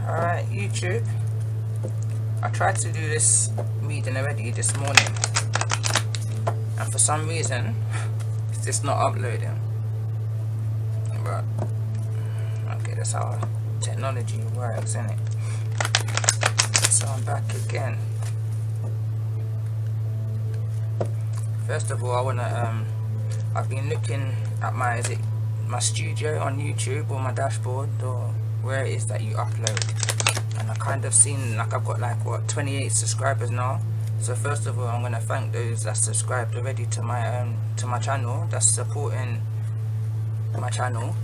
Alright, YouTube. I tried to do this reading already this morning, and for some reason it's just not uploading. But okay, that's how technology works, isn't it? So I'm back again. First of all, I wanna I've been looking at my studio on YouTube, or my dashboard, or where it is that you upload, and I kind of seen like I've got like what 28 subscribers now. So first of all, I'm gonna thank those that subscribed already to my channel, that's supporting my channel,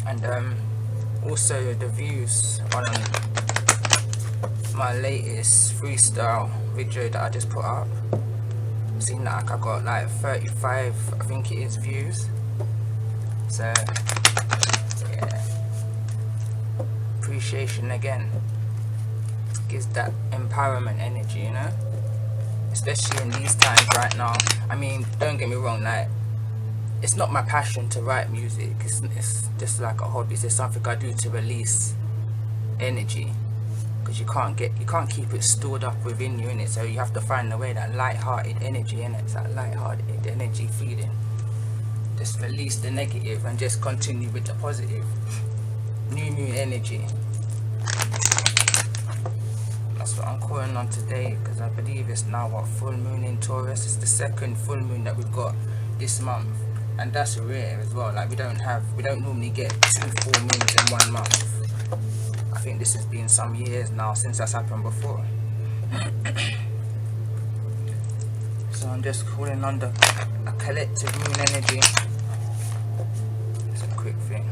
and also the views on my latest freestyle video that I just put up. I've seen that I got like 35, I think it is, views. So yeah, appreciation again. Gives that empowerment energy, you know, especially in these times right now. I mean, don't get me wrong, like, it's not my passion to write music, it's just like a hobby. It's just something I do to release energy, because you can't keep it stored up within you, innit? So you have to find a way, that light-hearted energy, innit? It's that light-hearted energy feeling. Just release the negative and just continue with the positive. New energy. That's what I'm calling on today, because I believe it's now what, full moon in Taurus. It's the second full moon that we've got this month, and that's rare as well. Like we don't normally get 2 full moons in 1 month. I think this has been some years now since that's happened before. So I'm just calling on a collective moon energy. It's a quick thing.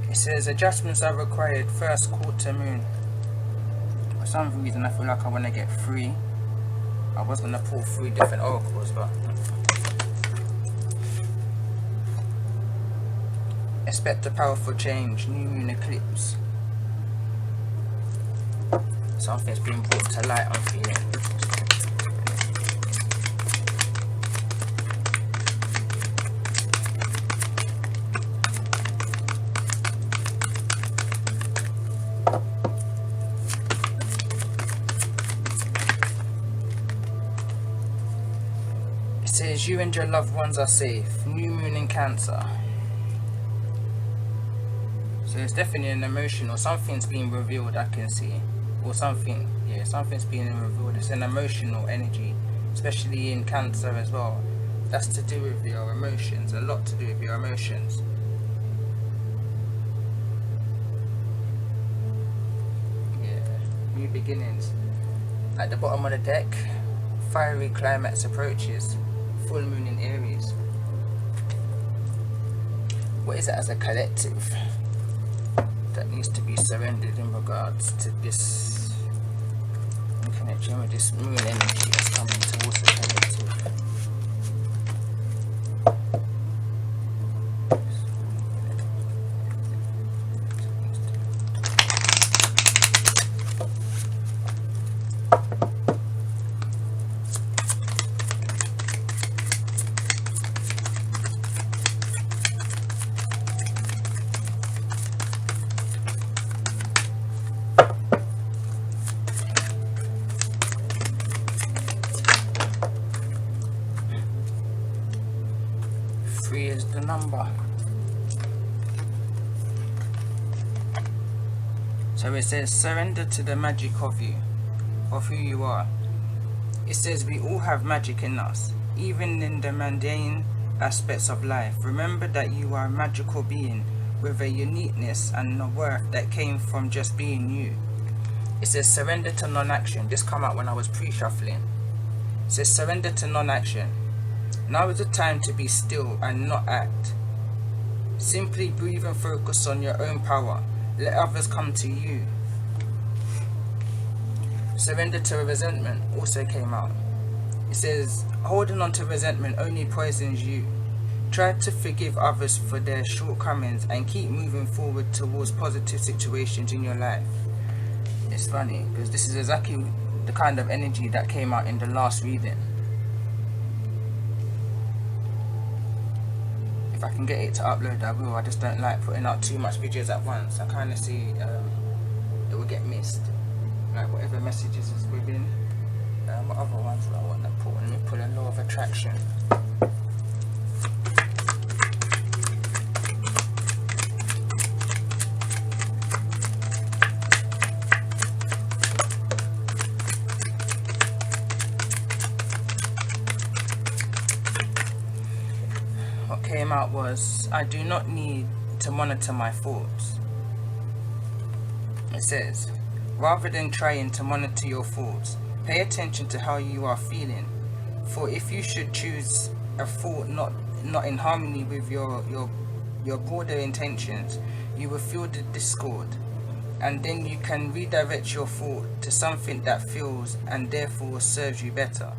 It says adjustments are required first quarter moon. For some reason I feel like I want to get 3. I was going to pull 3 different oracles, but expect a powerful change, new moon eclipse. Something's being brought to light, I'm feeling. It says you and your loved ones are safe. New moon in Cancer. So it's definitely an emotion, or something's being revealed, I can see. Or something, yeah, something's being revealed. It's an emotional energy, especially in Cancer as well. That's to do with your emotions, a lot to do with your emotions. Yeah, new beginnings. At the bottom of the deck, fiery climax approaches, full moon in Aries. What is it as a collective that needs to be surrendered in regards to this, in connection with this moon energy that's coming towards the collective? Is the number. So it says surrender to the magic of you, of who you are. It says we all have magic in us, even in the mundane aspects of life. Remember that you are a magical being with a uniqueness and a worth that came from just being you. It says surrender to non-action. This came out when I was pre-shuffling. It says surrender to non-action. Now is the time to be still and not act. Simply breathe and focus on your own power. Let others come to you. Surrender to resentment also came out. It says holding on to resentment only poisons you. Try to forgive others for their shortcomings and keep moving forward towards positive situations in your life. It's funny because this is exactly the kind of energy that came out in the last reading. if I can get it to upload, I will. I just don't like putting out too much videos at once. I kind of see it will get missed, like whatever messages is within. What other ones do I want to put? Let me put a law of attraction. What came out was, I do not need to monitor my thoughts. It says, rather than trying to monitor your thoughts, pay attention to how you are feeling. For if you should choose a thought not in harmony with your broader intentions, you will feel the discord, and then you can redirect your thought to something that feels and therefore serves you better.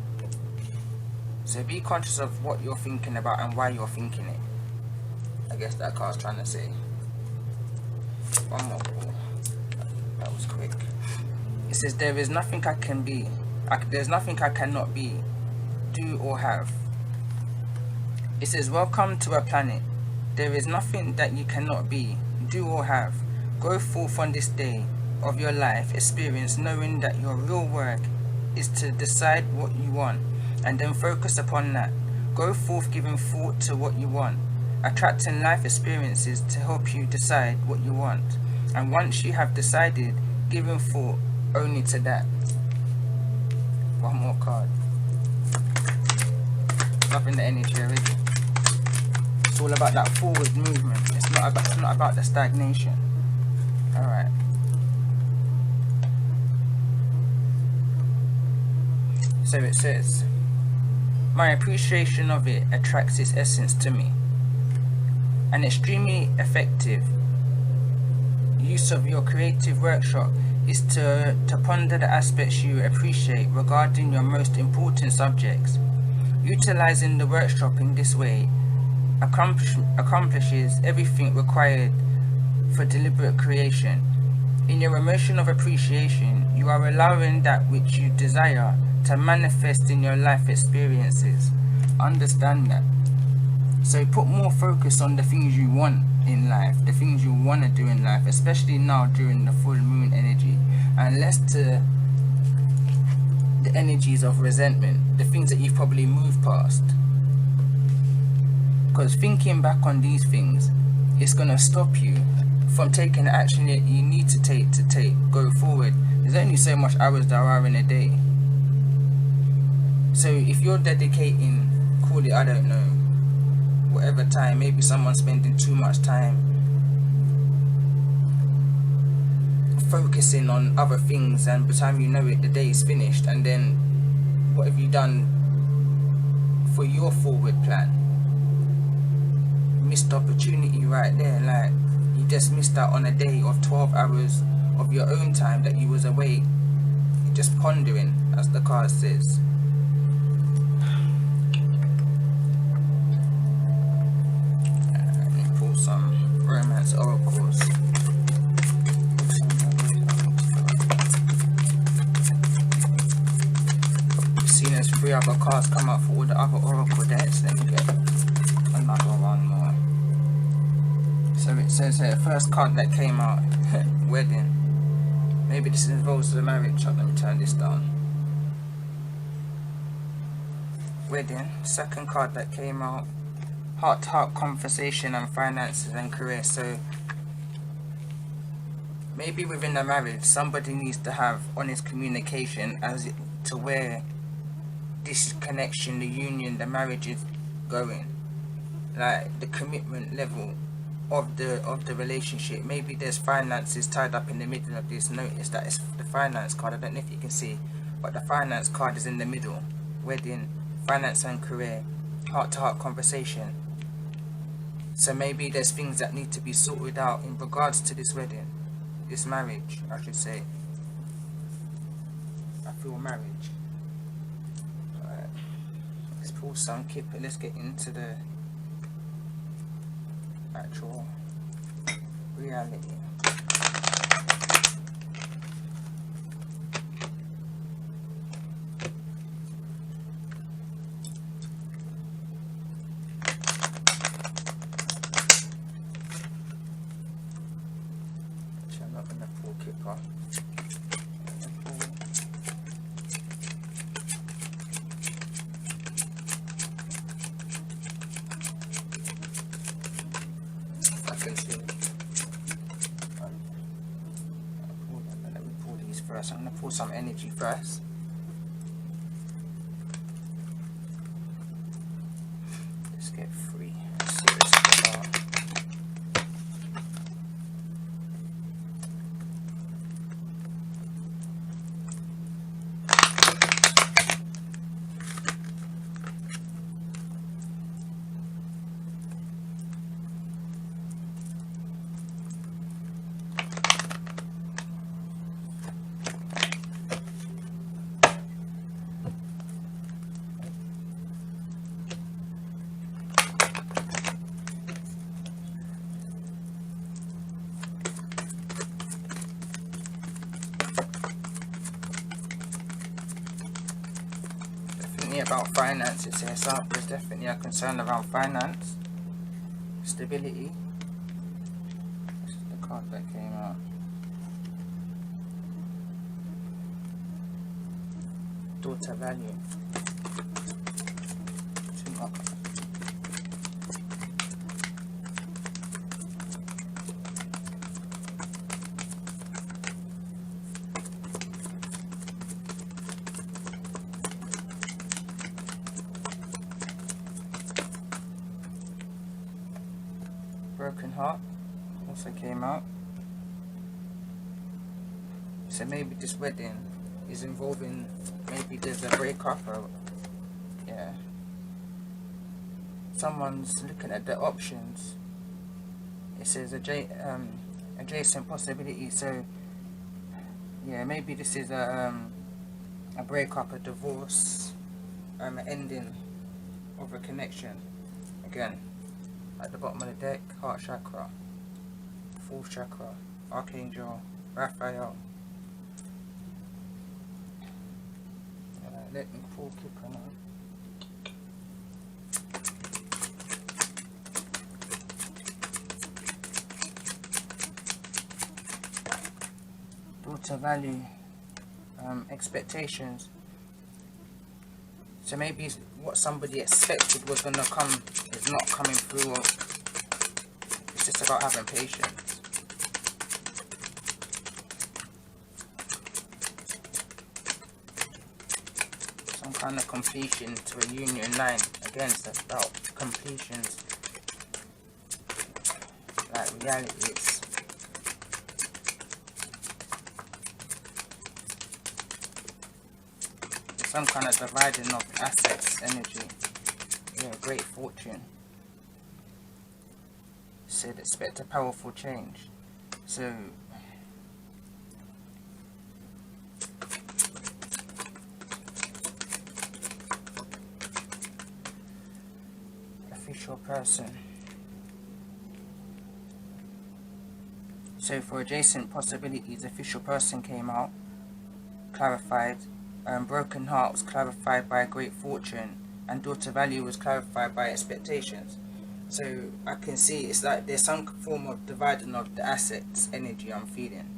So be conscious of what you're thinking about and why you're thinking it. I guess that card's trying to say. One more call. That was quick. It says, there is nothing I can be. There's nothing I cannot be, do or have. It says, welcome to a planet. There is nothing that you cannot be, do or have. Go forth on this day of your life experience knowing that your real work is to decide what you want and then focus upon that. Go forth giving thought to what you want, attracting life experiences to help you decide what you want. And once you have decided, giving thought only to that. One more card. Loving the energy already. It's all about that forward movement. It's not about the stagnation. Alright. So it says, my appreciation of it attracts its essence to me. An extremely effective use of your creative workshop is to ponder the aspects you appreciate regarding your most important subjects. Utilizing the workshop in this way accomplishes everything required for deliberate creation. In your emotion of appreciation, you are allowing that which you desire to manifest in your life experiences. Understand that. So put more focus on the things you want in life, the things you want to do in life, especially now during the full moon energy, and less to the energies of resentment, the things that you've probably moved past. Because thinking back on these things, it's going to stop you from taking the action that you need to take go forward. There's only so much hours there are in a day. So if you're dedicating, call it, I don't know, whatever time, maybe someone's spending too much time focusing on other things, and by the time you know it, the day is finished, and then what have you done for your forward plan? Missed opportunity right there. Like, you just missed out on a day of 12 hours of your own time that you was awake, just pondering, as the card says. Let me pull some romance oracles. Seen as 3 other cards come out for all the other oracle decks. Let me get another one more. So it says here, first card that came out, wedding. Maybe this involves the marriage. Let me turn this down. Wedding. Second card that came out, heart-to-heart conversation and finances and career. So maybe within a marriage, somebody needs to have honest communication as to where this connection, the union, the marriage is going. Like the commitment level of the relationship. Maybe there's finances tied up in the middle of this. Notice that it's the finance card. I don't know if you can see, but the finance card is in the middle. Wedding, finance and career, heart-to-heart conversation. So maybe there's things that need to be sorted out in regards to this wedding, this marriage, I should say. I feel marriage. Alright, let's pull some Kipper. Let's get into the actual reality. frequency. Let me pull these first. I'm going to pull some energy first. Let's get free. Let's see what it's about. About finance, it says there's definitely a concern around finance, stability. This is the card that came out. Daughter value. Broken heart also came out. So maybe this wedding is involving, maybe there's a breakup, or yeah, someone's looking at the options. It says adjacent possibility. So yeah, maybe this is a breakup, a divorce, an ending of a connection. Again, at the bottom of the deck, heart chakra, fourth chakra, Archangel Raphael. Let me pull Kipper now. Daughter value, expectations. So maybe what somebody expected was going to come is not coming through, or it's just about having patience. Some kind of completion to a union line. Again, it's about completions. Like reality, it's some kind of dividing of assets, energy. Yeah, great fortune. Said expect a powerful change. So official person. So for adjacent possibilities, official person came out, clarified. Broken heart was clarified by great fortune, and daughter value was clarified by expectations. So I can see it's like there's some form of dividing of the assets energy I'm feeling,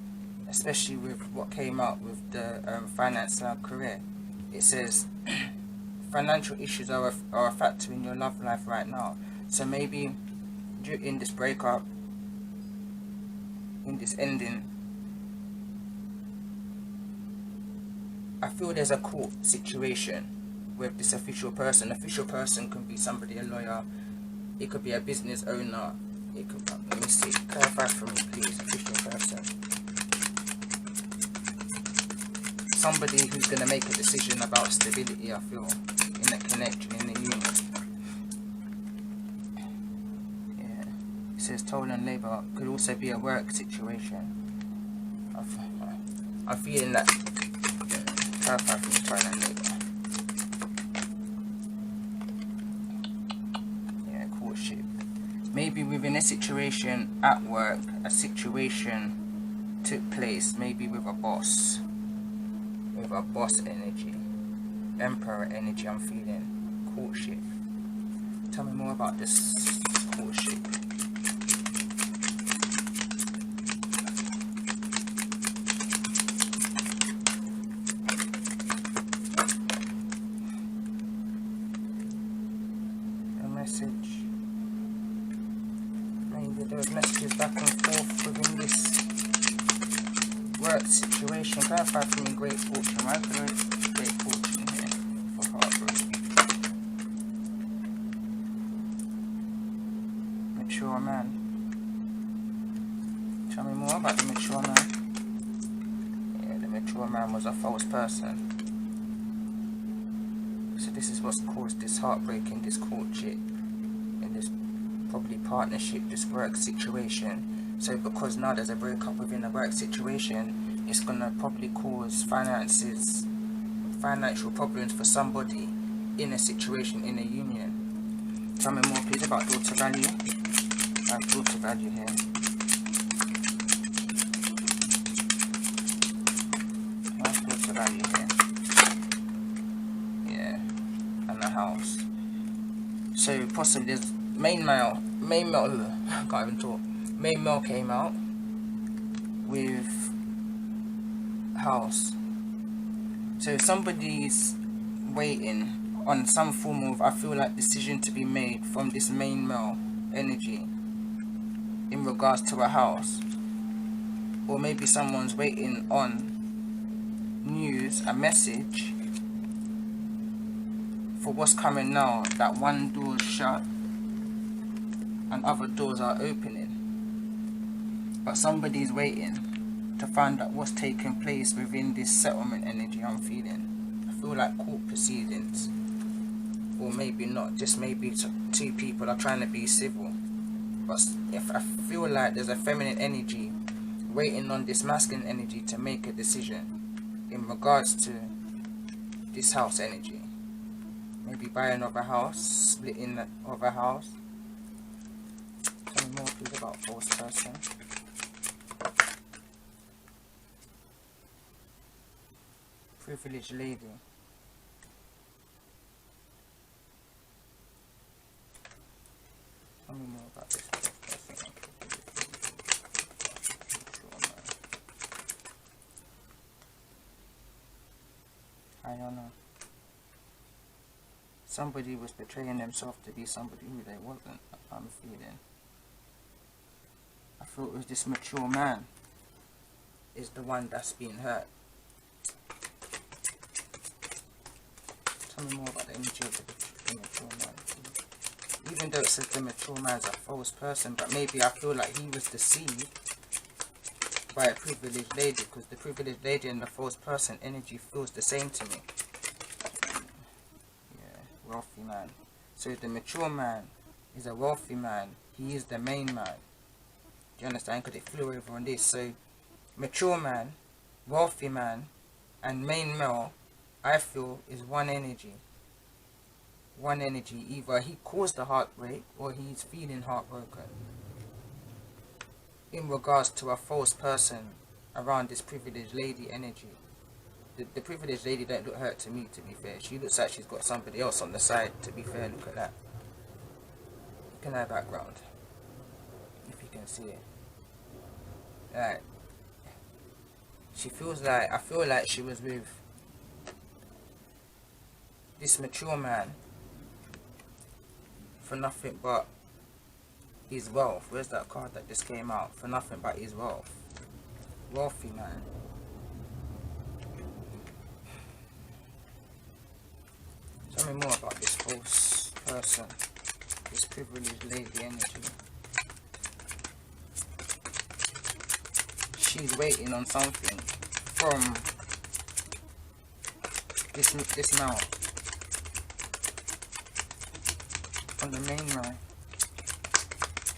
especially with what came out with the finance and career. It says financial issues are a factor in your love life right now. So maybe in this breakup, in this ending, I feel there's a court situation with this official person. Official person can be somebody, a lawyer. It could be a business owner. It could. Let me see. Clarify for me, please. Official person. Somebody who's gonna make a decision about stability. I feel in a connection, in a union. Yeah. It says toll and labour. Could also be a work situation. I'm feeling that. Clarify for me, toll and labour. Maybe within a situation at work, a situation took place, maybe with a boss energy, emperor energy I'm feeling, courtship. Tell me more about this courtship. A message. Maybe there was messages back and forth within this work situation. Clarify for me great fortune. Why could I great fortune here for heartbreak? Mature man. Tell me more about the mature man. Yeah, the mature man was a false person. So this is what's caused this heartbreak in this courtship, in this probably partnership, this work situation. So because now there's a breakup within a work situation, it's gonna probably cause financial problems for somebody in a situation, in a union. Tell me more please about daughter value. I have daughter value here. I have daughter value here. Yeah, and a house. So possibly there's main male, I can't even talk. Main male came out with house. So somebody's waiting on some form of, I feel like, decision to be made from this main male energy in regards to a house. Or maybe someone's waiting on news, a message for what's coming now, that one door's shut and other doors are opening, but somebody's waiting to find out what's taking place within this settlement energy I'm feeling. I feel like court proceedings, or maybe not, just maybe two people are trying to be civil, but if I feel like there's a feminine energy waiting on this masculine energy to make a decision in regards to this house energy. Maybe buy another house, splitting that other house. Tell me more please about false person. Privileged lady. Tell me more about this false person. I don't know. Somebody was betraying themselves to be somebody who they wasn't, I'm feeling. I thought it was this mature man is the one that's being hurt. Tell me more about the energy of the mature man. Even though it says the mature man's a false person, but maybe I feel like he was deceived by a privileged lady, because the privileged lady and the false person energy feels the same to me. Wealthy man. So the mature man is a wealthy man. He is the main man. Do you understand? Because it flew over on this. So mature man, wealthy man, and main male, I feel, is one energy. One energy. Either he caused the heartbreak or he's feeling heartbroken in regards to a false person around this privileged lady energy. The privileged lady don't look hurt to me, to be fair. She looks like she's got somebody else on the side, to be fair. Look at that. Look at her background, if you can see it. Like, she feels like, I feel like she was with this mature man for nothing but his wealth. Where's that card that just came out? For nothing but his wealth. Wealthy man. Tell me more about this false person, this privileged lady energy. She's waiting on something from this man, from the main man.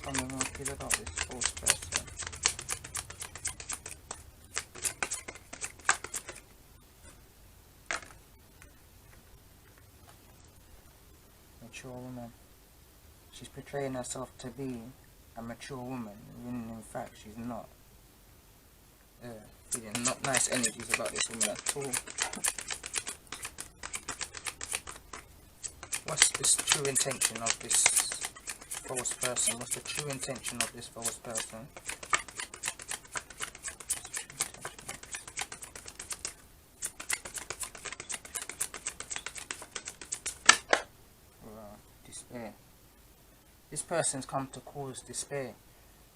Tell me more please about this false person. Mature woman. She's portraying herself to be a mature woman, when in fact she's not. Feeling not nice energies about this woman at all. What's this true intention of this false person? What's the true intention of this false person? Despair. This person's come to cause despair.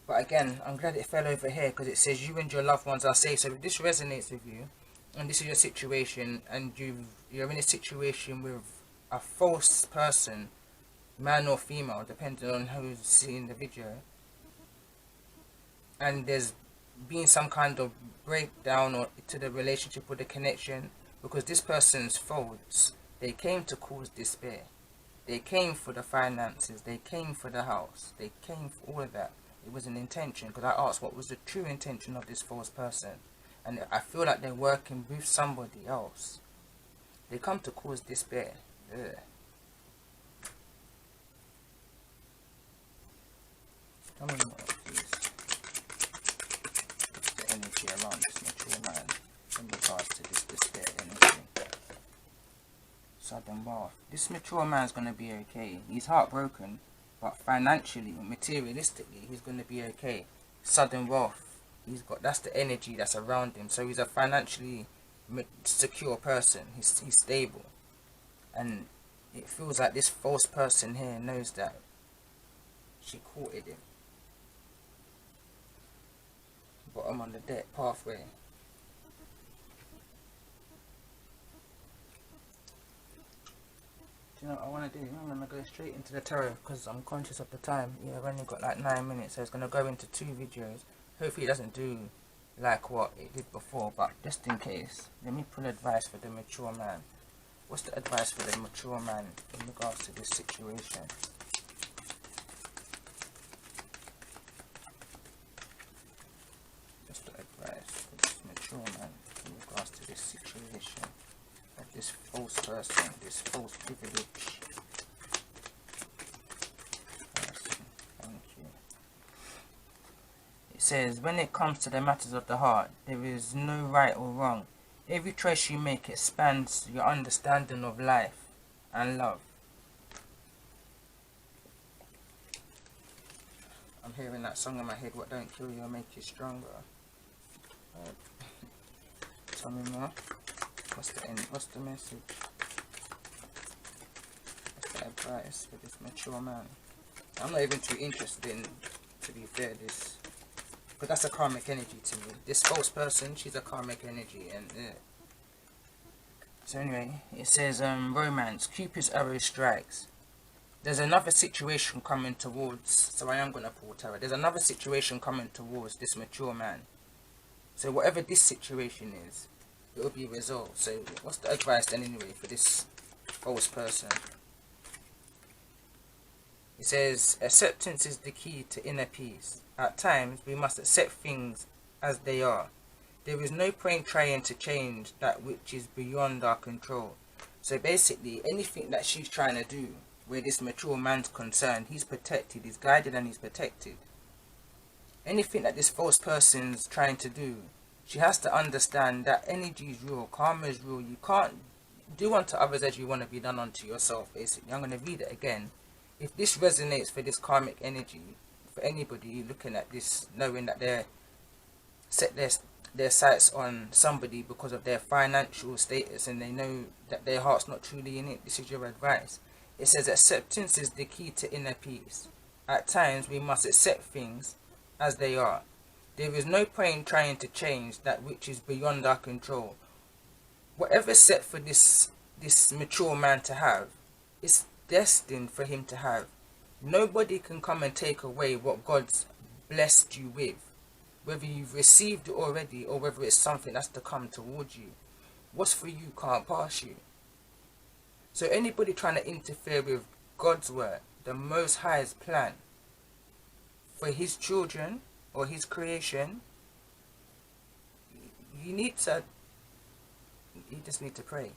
But again, I'm glad it fell over here because it says you and your loved ones are safe. So if this resonates with you, and this is your situation, and you're in a situation with a false person, man or female, depending on who's seeing the video, and there's been some kind of breakdown or to the relationship or the connection, because this person's faults, they came to cause despair. They came for the finances, they came for the house, they came for all of that. It was an intention, because I asked what was the true intention of this false person. And I feel like they're working with somebody else. They come to cause despair. Ugh. Tell me more, please. What's the energy around this mature man in regards to this despair energy? Sudden wealth. This mature man's going to be okay. He's heartbroken, but financially, materialistically, he's going to be okay. Sudden wealth. That's the energy that's around him. So he's a financially secure person. He's stable. And it feels like this false person here knows that she courted him. Bottom on the deck pathway. You know what I want to do? I'm going to go straight into the tarot because I'm conscious of the time. Yeah, I've only got like 9 minutes, so it's going to go into 2 videos. Hopefully it doesn't do like what it did before, but just in case, let me pull advice for the mature man. What's the advice for the mature man in regards to this situation? What's the advice for this mature man in regards to this situation? This false person, this false privilege person. Thank you. It says, when it comes to the matters of the heart, there is no right or wrong. Every choice you make expands your understanding of life and love. I'm hearing that song in my head, what don't kill you will make you stronger. Tell me more. What's the end? What's the message? What's the advice for this mature man? I'm not even too interested in, to be fair, this, because that's a karmic energy to me. This false person, she's a karmic energy, and so anyway, it says romance. Cupid's arrow strikes. There's another situation coming towards. So I am gonna pull tarot. There's another situation coming towards this mature man. So whatever this situation is, it will be resolved. So what's the advice then anyway for this false person? It says, acceptance is the key to inner peace. At times, we must accept things as they are. There is no point trying to change that which is beyond our control. So basically, anything that she's trying to do, where this mature man's concerned, he's protected, he's guided and he's protected. Anything that this false person's trying to do, she has to understand that energy is real, karma is real. You can't do unto others as you want to be done unto yourself, basically. I'm going to read it again. If this resonates for this karmic energy, for anybody looking at this, knowing that they're set their sights on somebody because of their financial status and they know that their heart's not truly in it, this is your advice. It says, acceptance is the key to inner peace. At times, we must accept things as they are. There is no point trying to change that which is beyond our control. Whatever's set for this mature man to have, it's destined for him to have. Nobody can come and take away what God's blessed you with. Whether you've received it already or whether it's something that's to come towards you. What's for you can't pass you. So anybody trying to interfere with God's work, the Most High's plan for his children or his creation, you just need to pray.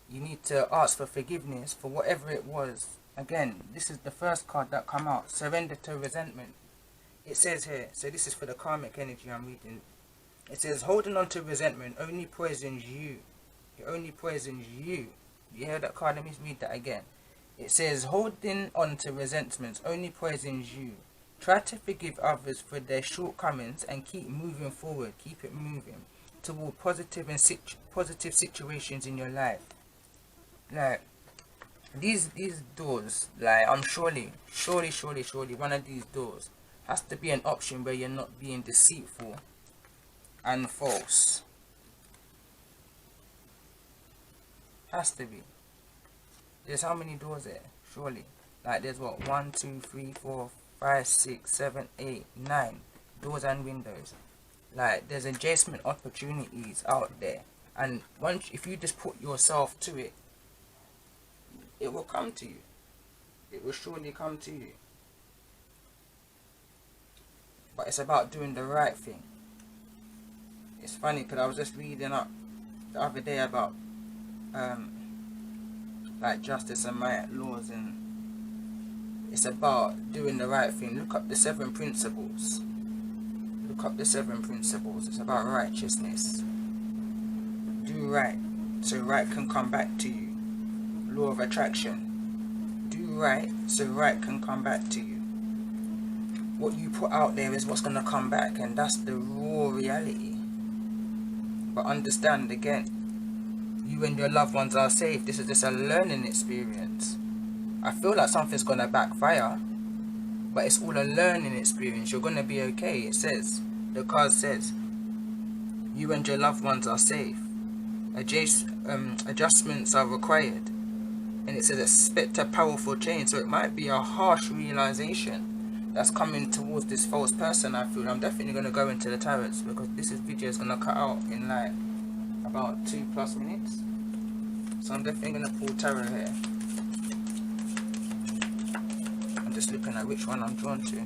You need to ask for forgiveness for whatever it was. Again, this is the first card that come out, surrender to resentment. It says here, so this is for the karmic energy I'm reading. It says, holding on to resentment only poisons you. It only poisons you. You hear that card? Let me read that again. It says, holding on to resentments only poisons you. Try to forgive others for their shortcomings and keep moving forward. Keep it moving toward positive situations in your life. Like these doors, like I'm surely one of these doors Has to be an option where you're not being deceitful and false. Has to be. There's how many doors there? Surely. Like there's what? 1, 2, 3, 4, 5, 6, 7, 8, 9 doors and windows. Like there's adjacent opportunities out there. And once, if you just put yourself to it, it will come to you. It will surely come to you. But it's about doing the right thing. It's funny because I was just reading up the other day about like justice and right laws, and it's about doing the right thing. Look up the 7 principles. Look up the 7 principles. It's about righteousness. Do right so right can come back to you. Law of attraction. Do right so right can come back to you. What you put out there is what's going to come back, and that's the raw reality. But understand again, you and your loved ones are safe. This is just a learning experience. I feel like something's going to backfire, but it's all a learning experience. You're going to be okay. It says, the card says, you and your loved ones are safe. Adjustments are required. And it says expect a powerful change. So it might be a harsh realization that's coming towards this false person. I feel I'm definitely going to go into the tarots, because this video is going to cut out in like about 2+ minutes. So I'm definitely going to pull tarot here. I'm just looking at which one I'm drawn to.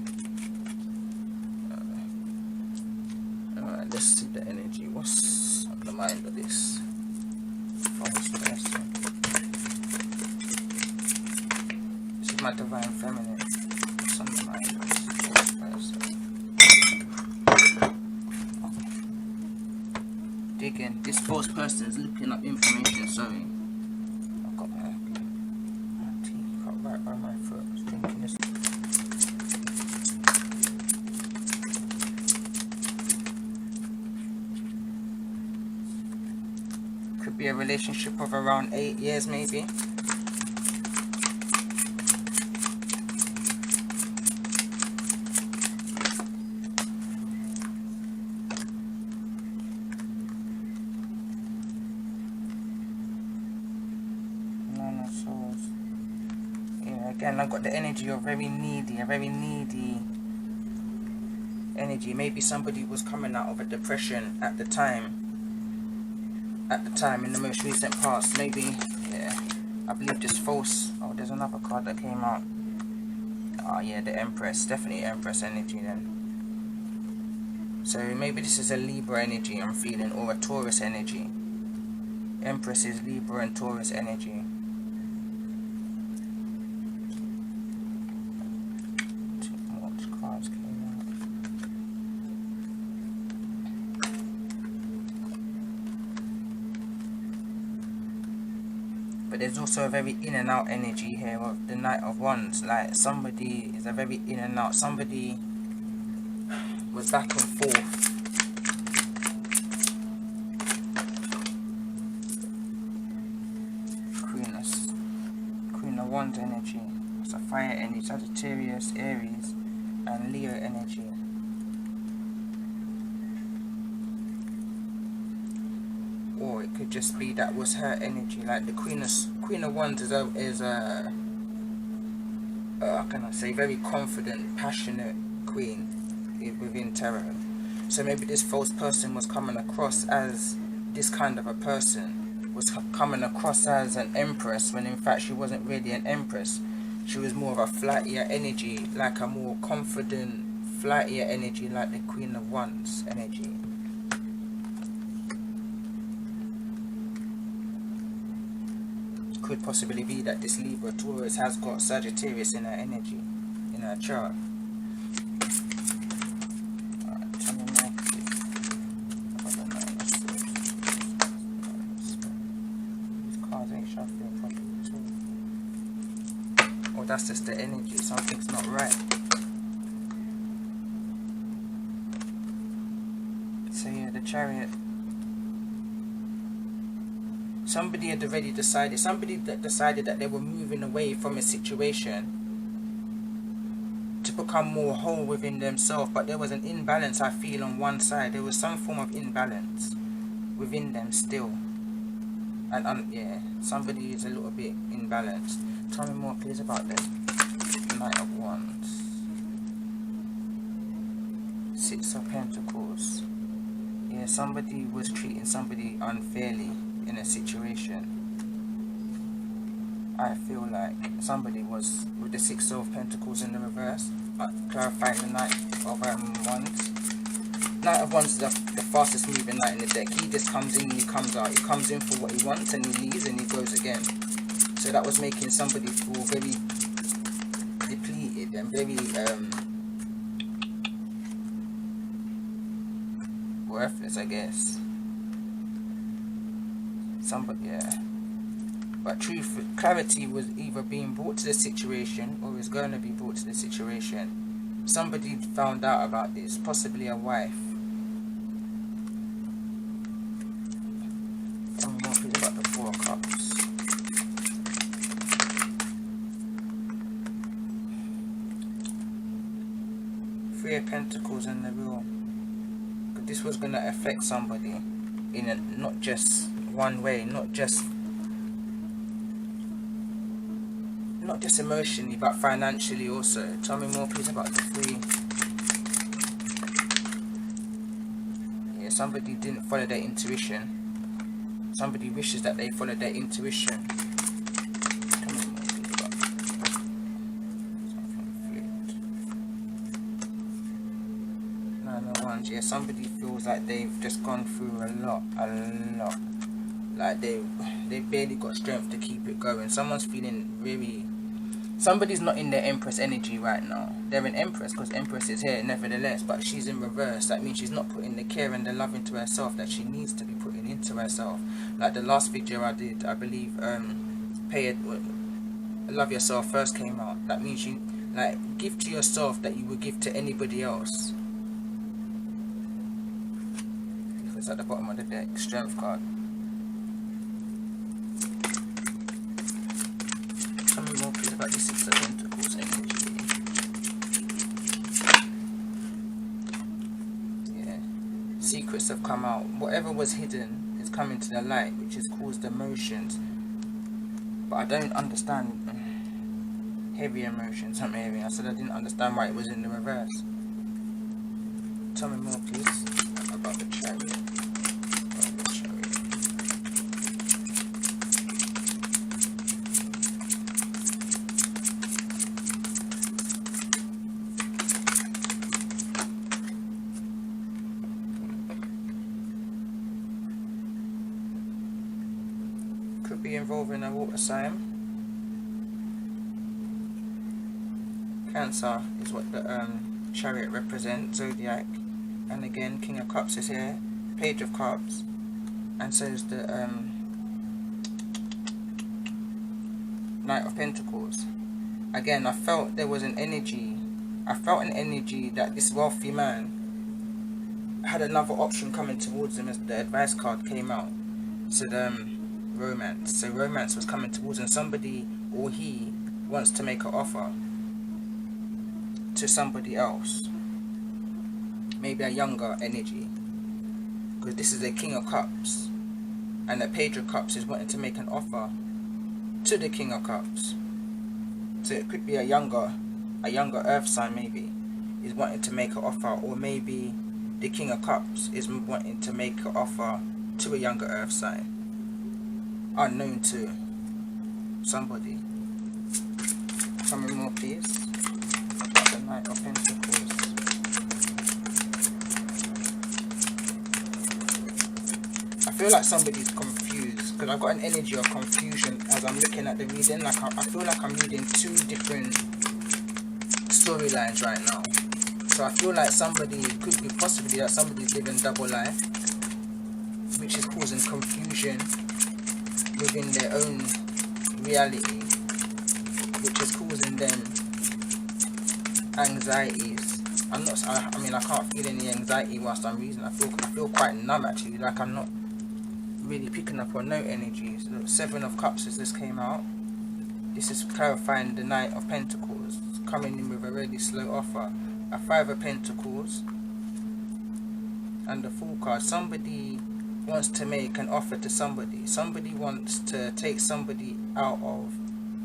Alright, let's see the energy. What's on the mind of this false person? This is my divine feminine. What's on the mind of this false person? Digging. This false person is looking up information. Sorry, I've got my teeth cut right by my throat. I was drinking this. Could be a relationship of around 8 years, maybe. Again, I've got the energy of a very needy energy. Maybe somebody was coming out of a depression at the time, in the most recent past. Maybe, yeah, I believe this false. Oh, there's another card that came out. Oh yeah, the Empress. Definitely Empress energy then. So maybe this is a Libra energy I'm feeling, or a Taurus energy. Empress is Libra and Taurus energy. But there's also a very in and out energy here of the Knight of Wands. Like somebody is a very in and out. Somebody was back and forth. Queen of Wands energy. It's a fire energy. Sagittarius, Aries, and Leo energy. Or it could just be that was her energy. Like the Queen of Wands is how can I say, very confident, passionate queen within tarot. So maybe this false person was coming across as this kind of a person, was coming across as an empress, when in fact she wasn't really an empress. She was more of a flightier energy, like a more confident, flightier energy, like the Queen of Wands energy. Could possibly be that this Libra Taurus has got Sagittarius in her energy, in her chart. Alright, tell me more. These cards ain't shuffling properly at all. Oh, that's just the energy. Something's not right. So yeah, the Chariot. Somebody had already decided, somebody that decided that they were moving away from a situation, to become more whole within themselves, but there was an imbalance, I feel, on one side. There was some form of imbalance within them still. And yeah, somebody is a little bit imbalanced. Tell me more please about the Knight of Wands. Six of Pentacles. Yeah, somebody was treating somebody unfairly in a situation. I feel like somebody was, with the Six of Pentacles in the reverse, clarifying the Knight of Wands. Knight of Wands is the fastest moving knight in the deck. He just comes in and he comes out. He comes in for what he wants and he leaves and he goes again. So that was making somebody feel very depleted and very worthless, I guess. Somebody, yeah. But truth, clarity was either being brought to the situation or is going to be brought to the situation. Somebody found out about this, possibly a wife. Tell me more please about the Four of Cups. Three of Pentacles in the wheel. This was going to affect somebody in a, not just one way, not just emotionally, but financially also. Tell me more please about the Three. Yeah, somebody didn't follow their intuition. Somebody wishes that they followed their intuition. Tell me more please about something flipped. Nine of Wands. Yeah, somebody feels like they've just gone through a lot. Like they barely got strength to keep it going. Someone's feeling really. Somebody's not in their Empress energy right now. They're an Empress because Empress is here nevertheless, but she's in reverse. That means she's not putting the care and the love into herself that she needs to be putting into herself. Like the last video I did, I believe, Love Yourself First came out. That means you, like, give to yourself that you would give to anybody else. It's at the bottom of the deck, Strength card. Tell me more please about the Six of Pentacles energy. Yeah. Secrets have come out. Whatever was hidden is coming to the light, which has caused emotions. But I don't understand heavy emotions I'm hearing. I said I didn't understand why it was in the reverse. Tell me more please about the Chariot. Could be involving a water sign. Cancer is what the Chariot represents, zodiac. And again, King of Cups is here, Page of Cups, and so is the Knight of Pentacles. Again, I felt there was an energy. I felt an energy that this wealthy man had another option coming towards him as the advice card came out. So romance. So romance was coming towards him. Somebody or he wants to make an offer to somebody else. Maybe a younger energy. Because this is the King of Cups. And the Page of Cups is wanting to make an offer to the King of Cups. So it could be a younger earth sign maybe is wanting to make an offer, or maybe the King of Cups is wanting to make an offer to a younger earth sign, unknown to somebody. Tell me more please about the Knight of Pentacles. I feel like somebody's confused because I've got an energy of confusion as I'm looking at the reading. Like I feel like I'm reading two different storylines right now. So I feel like somebody, could be possibly that somebody's living double life, which is causing confusion within their own reality, which is causing them anxieties. I mean I can't feel any anxiety whilst I'm reading. I feel quite numb actually, like I'm not really picking up on no energies. Look, Seven of Cups as this came out. This is clarifying the Knight of Pentacles. coming in with a really slow offer. A Five of Pentacles and the Fool card. Somebody wants to make an offer to somebody. Somebody wants to take somebody out of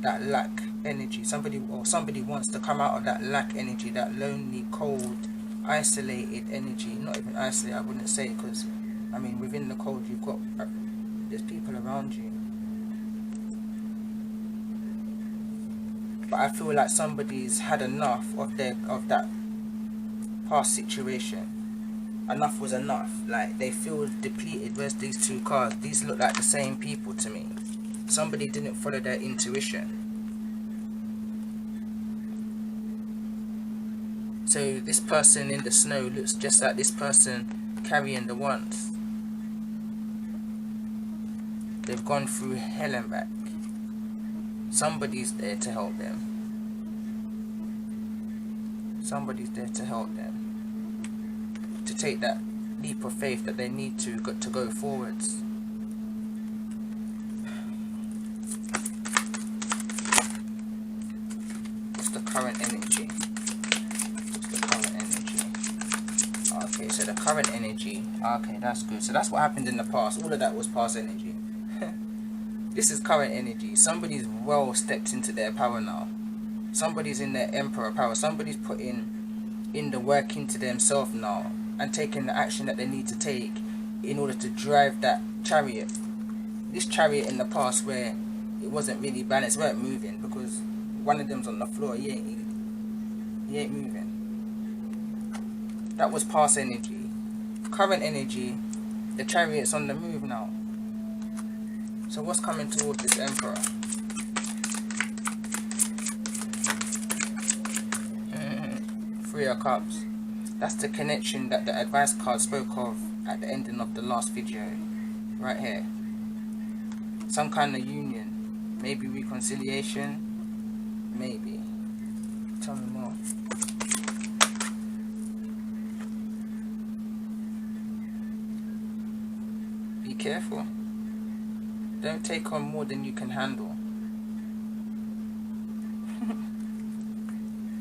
that lack energy. Somebody wants to come out of that lack energy, that lonely, cold, isolated energy. Not even isolated, I wouldn't say, because I mean within the cold you've got there's people around you. But I feel like somebody's had enough of that past situation. Enough was enough. Like, they feel depleted. Where's these two cards? These look like the same people to me. Somebody didn't follow their intuition. So this person in the snow looks just like this person carrying the wands. They've gone through hell and back. Somebody's there to help them. Somebody's there to help them. To take that leap of faith that they need to go forwards. What's the current energy? Okay, so the current energy. Okay, that's good. So that's what happened in the past. All of that was past energy. This is current energy. Somebody's well stepped into their power now. Somebody's in their emperor power. Somebody's putting in the work into themselves now and taking the action that they need to take in order to drive that chariot. This chariot in the past where it wasn't really balanced, weren't moving, because one of them's on the floor. He ain't moving. That was past energy. Current energy, the chariot's on the move now. So what's coming towards this emperor? Three of Cups. That's the connection that the advice card spoke of at the ending of the last video. Right here. Some kind of union. Maybe reconciliation. Maybe. Tell me more. Be careful. Don't take on more than you can handle.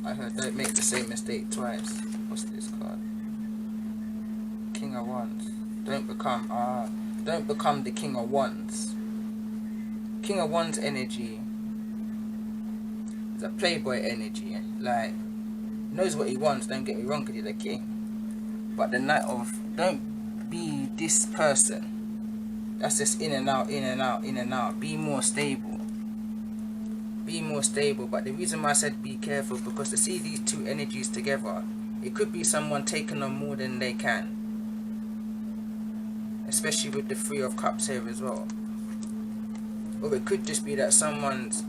I heard don't make the same mistake twice. What's this card? King of Wands. Don't become the King of Wands. King of Wands energy is a playboy energy. Like, knows what he wants, don't get me wrong, because he's a king. But the Knight of, don't be this person that's just in and out, in and out, in and out. Be more stable. Be more stable. But the reason why I said be careful, because to see these two energies together, it could be someone taking on more than they can. Especially with the Three of Cups here as well. Or it could just be that someone's...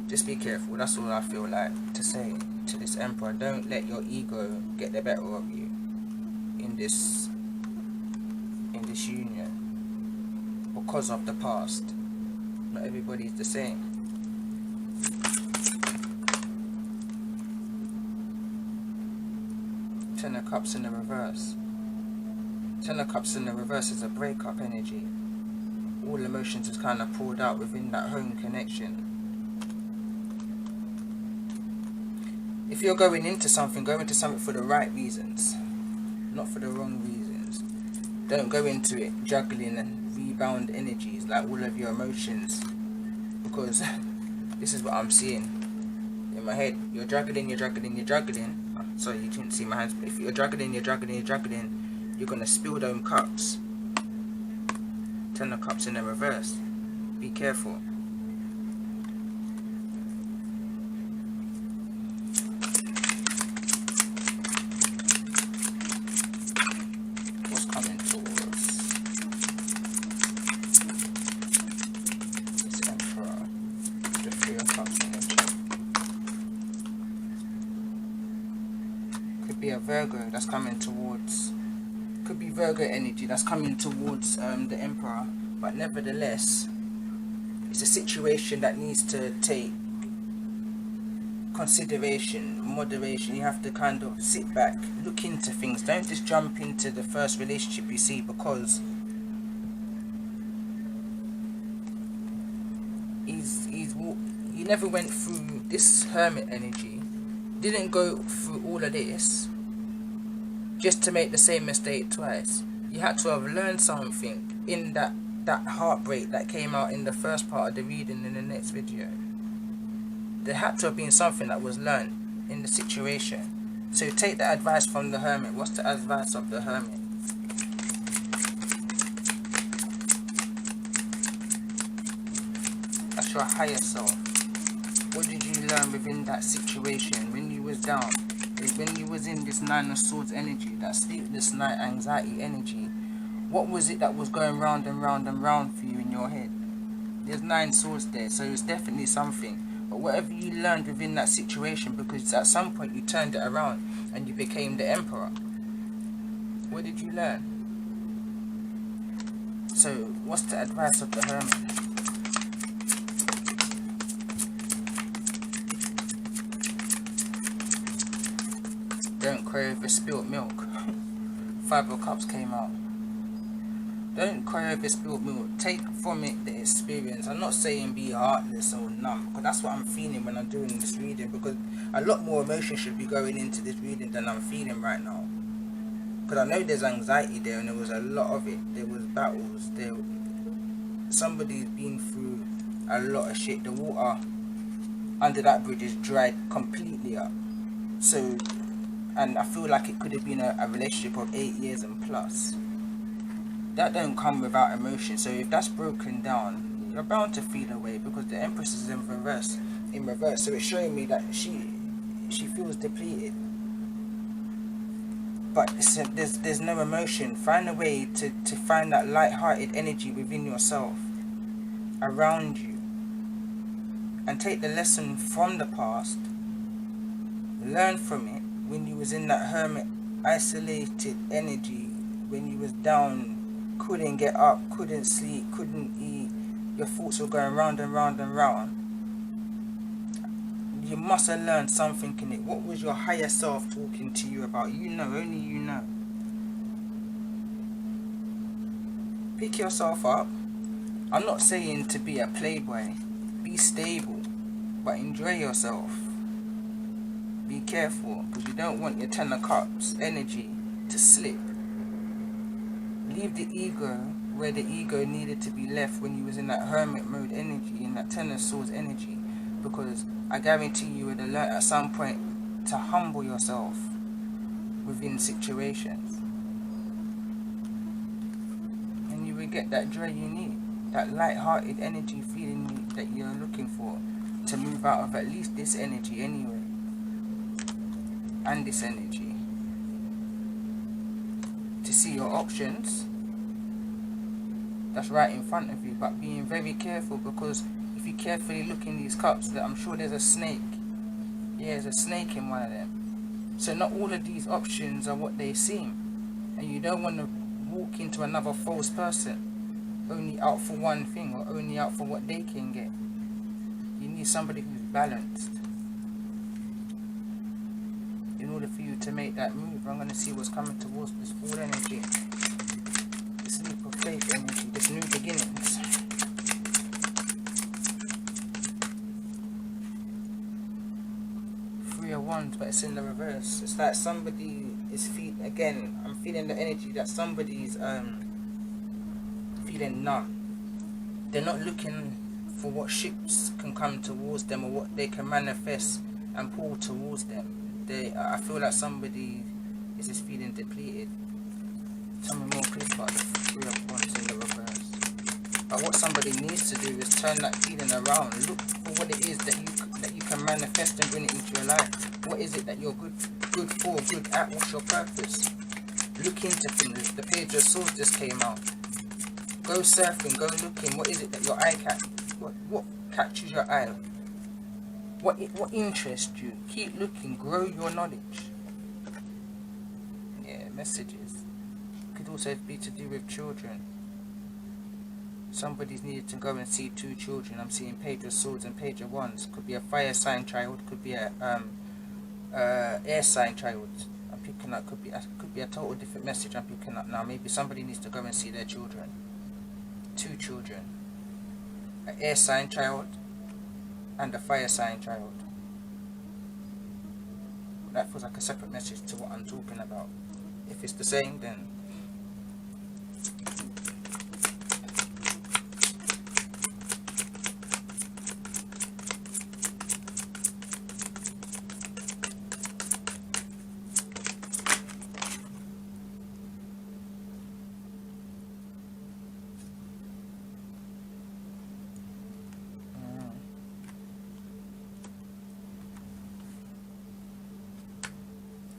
Just be careful. That's all I feel like to say to this Emperor. Don't let your ego get the better of you in this union. Because of the past. Not everybody's the same. Ten of Cups in the reverse. Ten of Cups in the reverse is a breakup energy. All emotions is kind of poured out within that home connection. If you're going into something, go into something for the right reasons, not for the wrong reasons. Don't go into it juggling and rebound energies, like all of your emotions, because this is what I'm seeing in my head. You're juggling. Sorry, you didn't see my hands, but if you're juggling, you're gonna spill them cups. Ten of Cups in the reverse. Be careful. What's coming towards this Emperor? The Three of Cups energy. Could be a Virgo that's coming towards. Could be Virgo energy that's coming towards the Emperor, but nevertheless, it's a situation that needs to take consideration, moderation. You have to kind of sit back, look into things. Don't just jump into the first relationship you see, because he never went through this Hermit energy. didn't go through all of this just to make the same mistake twice. You had to have learned something in that heartbreak that came out in the first part of the reading in the next video. There had to have been something that was learned in the situation. So take the advice from the Hermit. What's the advice of the Hermit? That's your higher self. What did you learn within that situation when you was down? When you was in this Nine of Swords energy, that sleepless night anxiety energy? What was it that was going round and round and round for you in your head? There's 9 swords there, so it's definitely something. But whatever you learned within that situation, because at some point you turned it around and you became the Emperor. What did you learn? So what's the advice of the Hermit? Don't cry over spilt milk. 5 of Cups came out. Don't cry over spilled milk. Take from it the experience. I'm not saying be heartless or numb, because that's what I'm feeling when I'm doing this reading, because a lot more emotion should be going into this reading than I'm feeling right now. Because I know there's anxiety there, and there was a lot of it. There was battles. Somebody's been through a lot of shit. The water under that bridge is dried completely up. So, and I feel like it could have been a relationship of 8 years and plus. That don't come without emotion. So if that's broken down, you're bound to feel away, because the Empress is in reverse. So it's showing me that she feels depleted. But there's no emotion. Find a way to find that light-hearted energy within yourself, around you, and take the lesson from the past. Learn from it when you was in that hermit, isolated energy, when you was down, couldn't get up, couldn't sleep, couldn't eat, your thoughts were going round and round and round. You must have learned something in it. What was your higher self talking to you about? You know, only you know. Pick yourself up. I'm not saying to be a playboy. Be stable, but enjoy yourself. Be careful, because you don't want your 10 of Cups energy to slip. Leave the ego where the ego needed to be left when you was in that hermit mode energy, in that 10 of Swords energy, because I guarantee you would have learned at some point to humble yourself within situations, and you will get that joy you need, that light-hearted energy feeling that you're looking for to move out of at least this energy anyway, and this energy, to see your options that's right in front of you, but being very careful, because if you carefully look in these cups, that I'm sure there's a snake. Yeah, there's a snake in one of them. So not all of these options are what they seem, and you don't want to walk into another false person only out for one thing, or only out for what they can get. You need somebody who's balanced in order for you to make that move. I'm going to see what's coming towards this full energy, this leap of faith energy, this new beginnings. Three of Wands, but it's in the reverse. It's like somebody is feeling, again, I'm feeling the energy that somebody's feeling numb. They're not looking for what ships can come towards them, or what they can manifest and pull towards them. I feel like somebody is just feeling depleted. Tell me more please about the Three of Wands in the reverse. But what somebody needs to do is turn that feeling around. Look for what it is that you can manifest and bring it into your life. What is it that you're good for, good at? What's your purpose? Look into things. The Page of Swords just came out. Go surfing, go looking. What is it that your eye catches? What catches your eye? What interests you? Keep looking, grow your knowledge. Yeah, messages. Could also be to do with children. Somebody's needed to go and see 2 children. I'm seeing Page of Swords and Page of Wands. Could be a fire sign child, could be a air sign child. I'm picking up, could be a total different message I'm picking up now. Maybe somebody needs to go and see their children. 2 children. An air sign child and a fire sign child. that feels like a separate message to what I'm talking about. If it's the same, then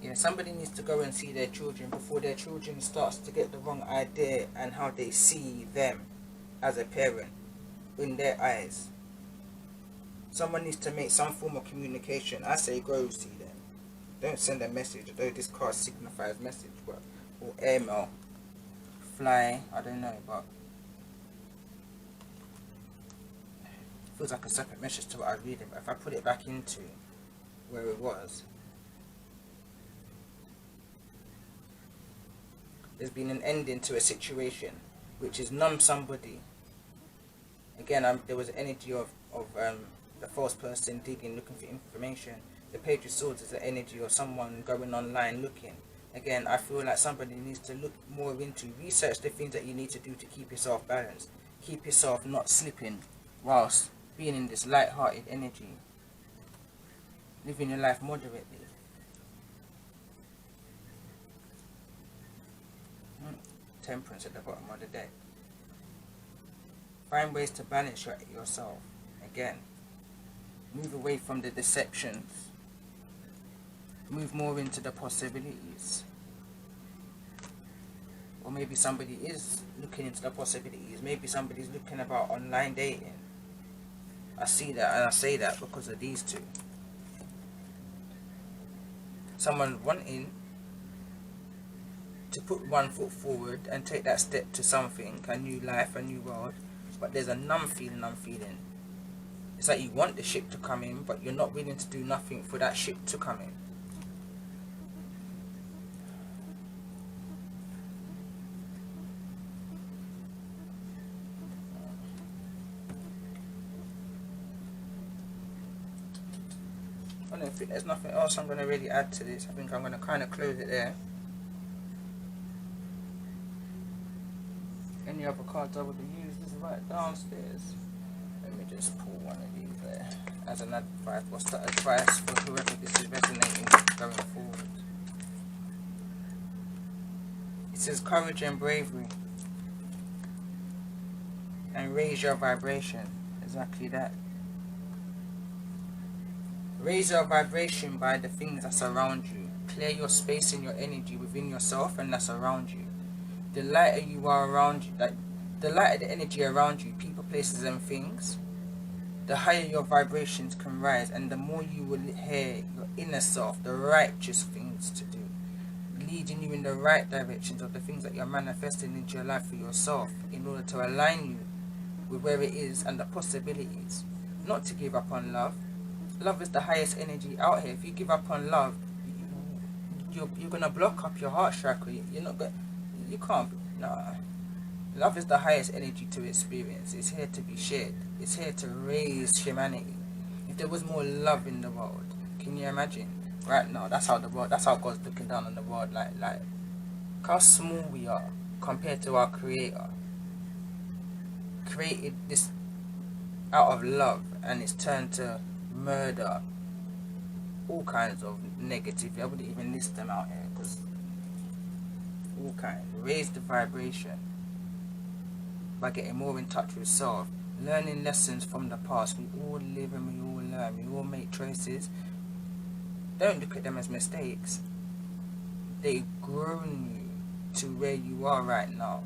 yeah, somebody needs to go and see their children before their children starts to get the wrong idea and how they see them as a parent in their eyes. Someone needs to make some form of communication. I say go see them. Don't send a message, although this card signifies message, but or airmail, fly, I don't know, but it feels like a separate message to what I read it. But if I put it back into where it was, there's been an ending to a situation which is numb somebody. Again, there was energy of the false person digging, looking for information. The Page of Swords is the energy of someone going online looking. Again, I feel like somebody needs to look more into, research the things that you need to do to keep yourself balanced. Keep yourself not slipping whilst being in this light-hearted energy. Living your life moderately. Temperance at the bottom of the deck. Find ways to balance yourself. Again, move away from the deceptions. Move more into the possibilities. Or maybe somebody is looking into the possibilities. Maybe somebody's looking about online dating. I see that, and I say that because of these two. Someone wanting to put one foot forward and take that step to something, a new life, a new world, but there's a numb feeling I'm feeling. It's like you want the ship to come in, but you're not willing to do nothing for that ship to come in. I don't think there's nothing else I'm going to really add to this. I think I'm going to kind of close it there. Any other cards I would have used is right downstairs. Let me just pull one of these there as an advice. What's the advice for whoever this is resonating with going forward? It says courage and bravery. And raise your vibration. Exactly that. Raise your vibration by the things that's around you. Clear your space and your energy within yourself and that's around you. The lighter you are around you, like the lighter the energy around you, people, places and things, the higher your vibrations can rise, and the more you will hear your inner self, the righteous things to do, leading you in the right directions of the things that you're manifesting into your life for yourself in order to align you with where it is and the possibilities. Not to give up on love. Love is the highest energy out here. If you give up on love, you're gonna block up your heart chakra. You're not gonna. You can't. Nah. Love is the highest energy to experience. It's here to be shared. It's here to raise humanity. If there was more love in the world, can you imagine? Right now, that's how the world. That's how God's looking down on the world. Like how small we are compared to our Creator. Created this out of love, and it's turned to murder. All kinds of negativity. I wouldn't even list them out here because. All kinds. Raise the vibration by getting more in touch with self, learning lessons from the past. We all live and we all learn. We all make choices. Don't look at them as mistakes. They've grown you to where you are right now.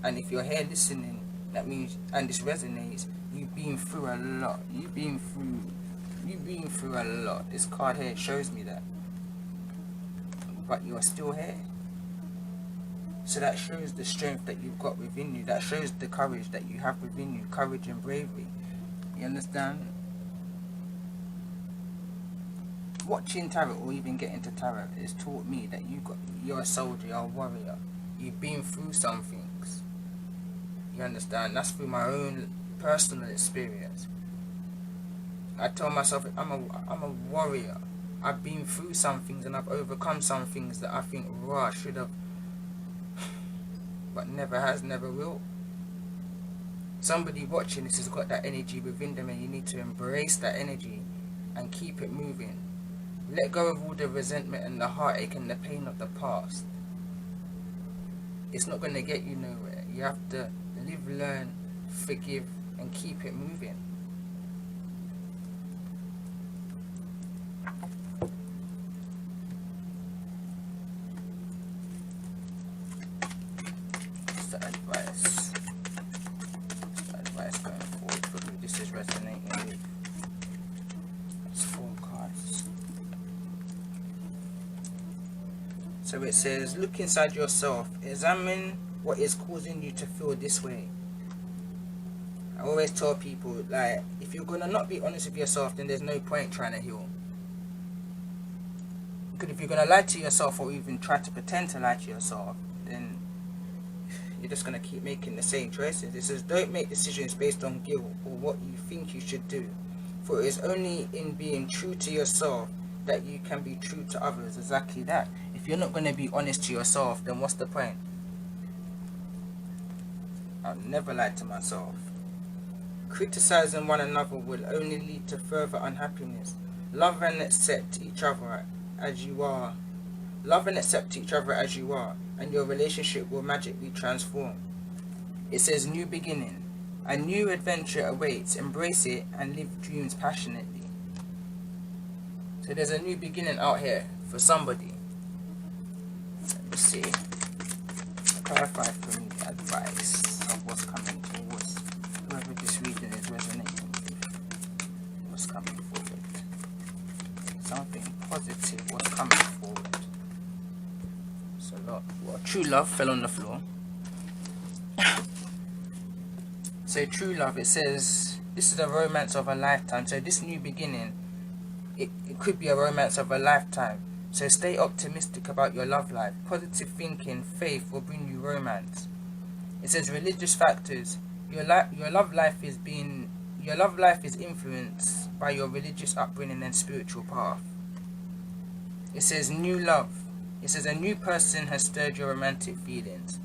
And if you're here listening, that means, and this resonates, you've been through a lot. You've been through a lot. This card here shows me that. But you're still here. So that shows the strength that you've got within you. That shows the courage that you have within you. Courage and bravery. You understand? Watching tarot or even getting to tarot has taught me that you're a soldier, you're a warrior. You've been through some things. You understand? That's through my own personal experience. I tell myself I'm a warrior. I've been through some things and I've overcome some things that I think, raw, I should have, but never has, never will. Somebody watching this has got that energy within them, and you need to embrace that energy and keep it moving. Let go of all the resentment and the heartache and the pain of the past. It's not going to get you nowhere. You have to live, learn, forgive, and keep it moving. What's the advice? What's the advice going forward for who this is resonating with? It's 4 cards. So it says, look inside yourself, examine what is causing you to feel this way. I always tell people, like, if you're gonna not be honest with yourself, then there's no point trying to heal. Because if you're gonna lie to yourself, or even try to pretend to lie to yourself, then you're just gonna keep making the same choices. It says, don't make decisions based on guilt or what you think you should do, for it is only in being true to yourself that you can be true to others. Exactly that. If you're not going to be honest to yourself, then what's the point? I'll never lie to myself. Criticizing one another will only lead to further unhappiness. Love and accept each other as you are. Love and accept each other as you are, and your relationship will magically transform. It says, new beginning. A new adventure awaits. Embrace it and live dreams passionately. So there's a new beginning out here for somebody. Let me see. Clarify for me the advice of what's coming towards whoever this reading is resonating with. What's coming forward? Something positive. What's coming forward? So lot. Well, true love fell on the floor. So true love, it says this is a romance of a lifetime. So this new beginning, it could be a romance of a lifetime. So stay optimistic about your love life. Positive thinking, faith will bring you romance. It says religious factors. Your love life is influenced by your religious upbringing and spiritual path. It says new love. It says a new person has stirred your romantic feelings.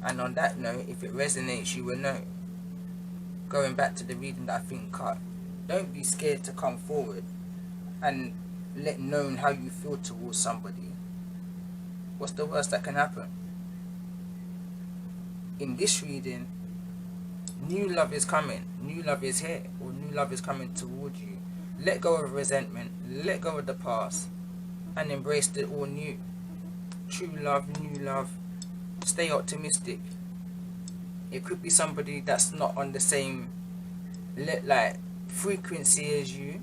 And on that note, if it resonates, you will know. Going back to the reading that I think cut, don't be scared to come forward and let known how you feel towards somebody. What's the worst that can happen? In this reading, new love is coming, new love is here, or new love is coming towards you. Let go of resentment, let go of the past, and embrace the all new. True love, new love. Stay optimistic. It could be somebody that's not on the same like frequency as you,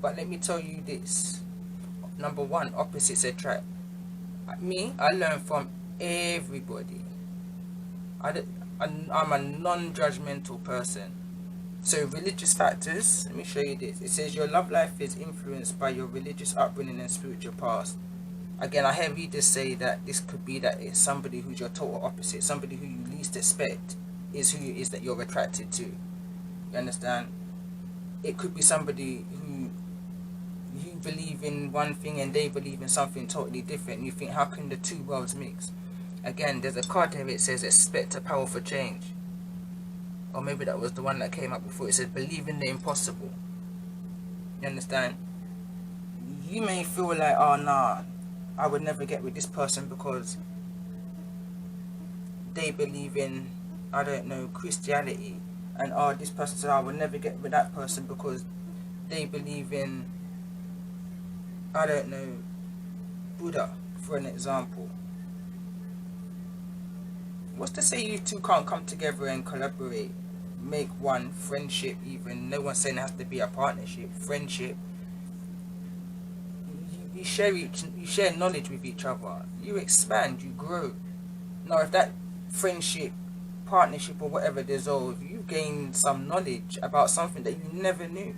but let me tell you this. Number one, opposites attract. Me, I learn from everybody. I'm a non-judgmental person. So religious factors, let me show you this. It says your love life is influenced by your religious upbringing and spiritual past. Again, I hear readers say that this could be that it's somebody who's your total opposite, somebody who you least expect is who it is that you're attracted to. You understand? It could be somebody who you believe in one thing and they believe in something totally different, and you think, how can the two worlds mix? Again, there's a card here that says expect a powerful change. Or maybe that was the one that came up before. It says believe in the impossible. You understand? You may feel like, oh nah, I would never get with this person because they believe in, I don't know, Christianity. And oh, this person said, I would never get with that person because they believe in, I don't know, Buddha, for an example. What's to say you two can't come together and collaborate, make one, friendship even? No one's saying it has to be a partnership, friendship. You share knowledge with each other. You expand, you grow. Now, if that friendship, partnership, or whatever dissolve, you gain some knowledge about something that you never knew.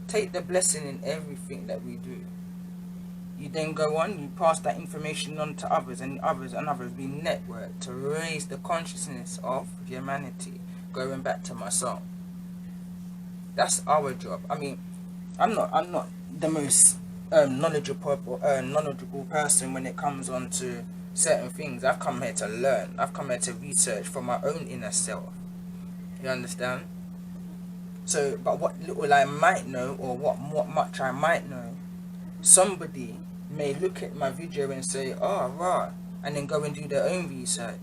Take the blessing in everything that we do. You then go on, you pass that information on to others, and others and others. We network to raise the consciousness of humanity. Going back to my song, that's our job. I mean, I'm not the most knowledgeable person when it comes on to certain things. I've come here to learn. I've come here to research for my own inner self. You understand? So, but what little I might know, or what much I might know, somebody may look at my video and say, "Oh, right," and then go and do their own research.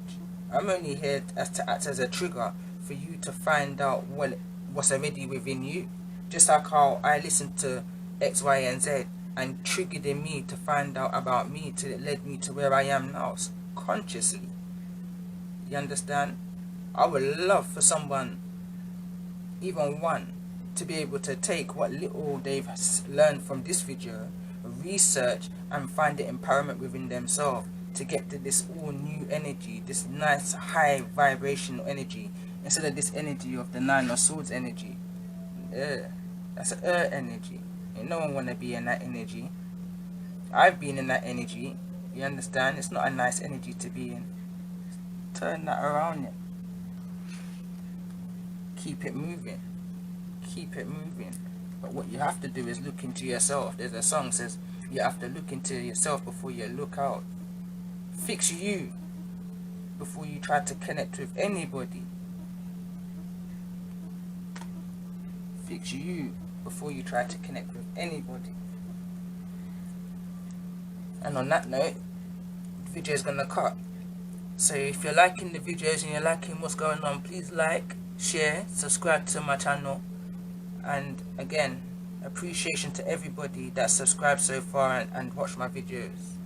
I'm only here to act as a trigger for you to find out what's already within you. Just like how I listened to X, Y, and Z and triggered in me to find out about me till it led me to where I am now, consciously. You understand? I would love for someone, even one, to be able to take what little they've learned from this video, research, and find the empowerment within themselves to get to this all new energy, this nice high vibrational energy, instead of this energy of the Nine of Swords energy. That's an energy. And no one want to be in that energy. I've been in that energy. You understand? It's not a nice energy to be in. Turn that around. Keep it moving. Keep it moving. But what you have to do is look into yourself. There's a song that says you have to look into yourself before you look out. Fix you before you try to connect with anybody. Fix you before you try to connect with anybody. And on that note, the video is gonna cut. So if you're liking the videos and you're liking what's going on, please like, share, subscribe to my channel. And again, appreciation to everybody that subscribed so far and watched my videos.